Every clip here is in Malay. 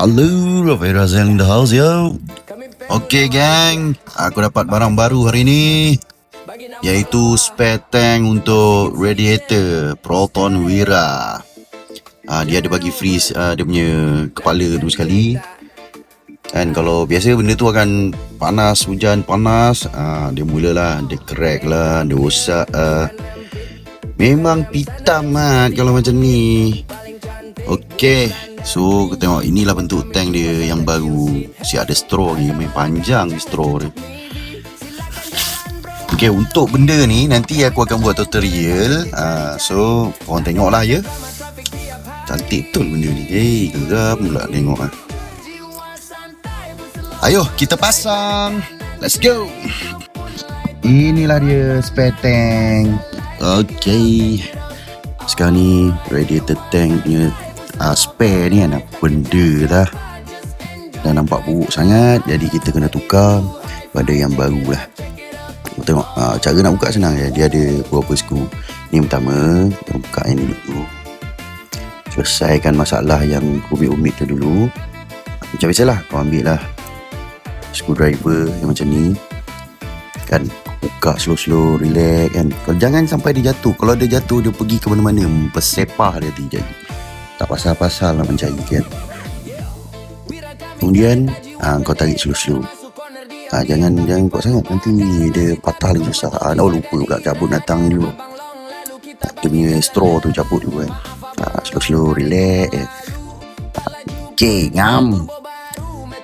Halo, Rafael Razal in the house, yo. Okay, gang. Aku dapat barang baru hari ni, iaitu spare tank untuk radiator Proton Wira. Dia ada bagi free dia punya kepala tu sekali. Kan kalau biasa benda tu akan panas, hujan panas, dia mulalah, dia crack lah, dia rosak. Memang pitam kalau macam ni. Okay, so kita tengok inilah bentuk tank dia yang baru. Ada straw ni, main panjang straw dia. Okay, untuk benda ni nanti aku akan buat tutorial. So korang tengok lah ya. Cantik betul benda ni. Geram pula tengok Ayo kita pasang. Let's go. Inilah dia spare tank. Okay, sekarang ni radiator tank punya spare ni apa benda dah. Dah nampak buruk sangat, jadi kita kena tukar pada yang baru lah. Tengok cara nak buka senang je. Dia ada beberapa skru. Ni pertama, kita buka yang ni dulu. Selesaikan masalah yang rumit-rumit tu dulu. Macam biasalah, kau ambil lah screwdriver yang macam ni kan, buka slow-slow, relax kan. Kalau jangan sampai dia jatuh. Kalau dia jatuh, dia pergi ke mana-mana, bersepah dia tu jadi. Tak pasal-pasal nak mencari kan. Kemudian kau tarik slow-slow. Jangan kuat sangat, nanti dia patah lagi susah. Lupa pula cabut datang dulu. Dia punya straw tu cabut dulu kan. Slow-slow, relax. Okay, ngam.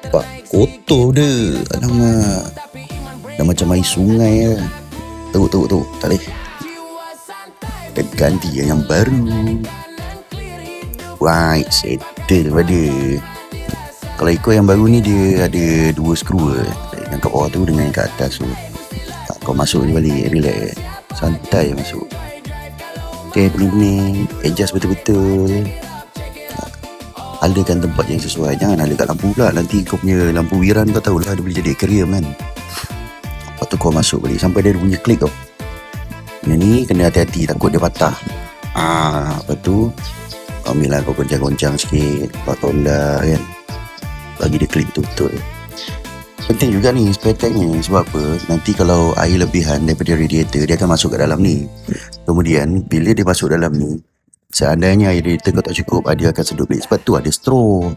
Nampak kotor dia. Alamak, dah macam air sungai lah. Teruk. Tak boleh. Kita ganti yang baru. Right, settle pada. Kalau ikut yang baru ni, dia ada dua skru yang kat bawah tu dengan yang kat atas tu. Kau masuk je balik, relax, santai masuk. Okay, pening-pening, adjust betul-betul. Alakan tempat yang sesuai. Jangan ala kat lampu pula. Nanti kau punya lampu wiran kau tahulah, dia boleh jadi aquarium kan. Lepas tu kau masuk balik sampai dia punya klik tau. Yang ni kena hati-hati, takut dia patah. Lepas tu kau ambil lah, kau goncang-goncang sikit, kau tolak kan, bagi dia klik betul-betul. Penting juga ni spare tank ni. Sebab apa? Nanti kalau air lebihan daripada radiator, dia akan masuk ke dalam ni. Kemudian bila dia masuk dalam ni, seandainya air radiator kau tak cukup, dia akan sedut balik. Sebab tu ada straw.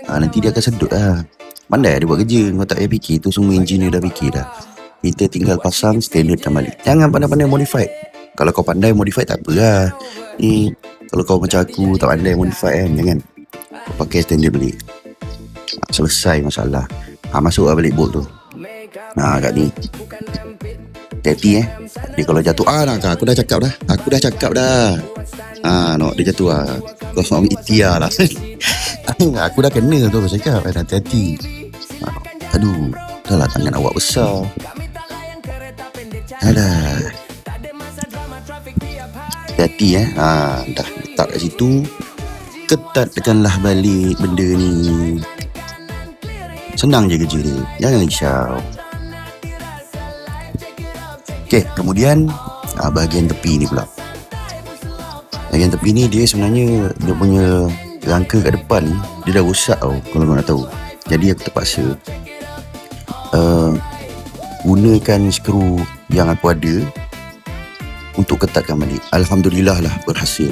Nanti dia akan sedut lah. Pandai dia buat kerja. Kau tak payah fikir. Tu semua engineer dah fikir dah. Kita tinggal pasang standard dan balik. Jangan pandai-pandai modify. Kalau kau pandai modify tak apa lah. Ni kalau kau macam aku tak pandai modify kan, jangan. Kau pakai standard balik. Selesai masalah. Masuk lah balik bolt tu. Kat ni. Hati dia kalau jatuh. Aku dah cakap dah. Nak dia jatuh lah. Kau suami ikhtiar lah. Aku dah kena tu. Kau cakap hati-hati. Aduh, dah lah tangan awak besar. Alah, hati-hati dah letak kat situ. Ketatkanlah balik benda ni. Senang je kerja dia, jangan risau. Okay, kemudian bahagian tepi ni pula. Bahagian tepi ni dia sebenarnya, dia punya rangka kat depan ni, dia dah rosak tau, kalau kau nak tahu. Jadi aku terpaksa gunakan skru yang aku ada untuk ketatkan balik. Alhamdulillah lah berhasil.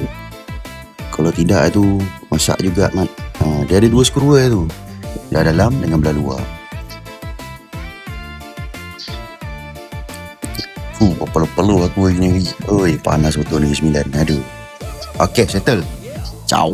Kalau tidak tu masak juga mat. Dia ada dua skru tu, belah dalam dengan belah luar. Perlu aku ni. Oi, panas betul Negeri Sembilan. Aduh. Okay, settle. Ciao.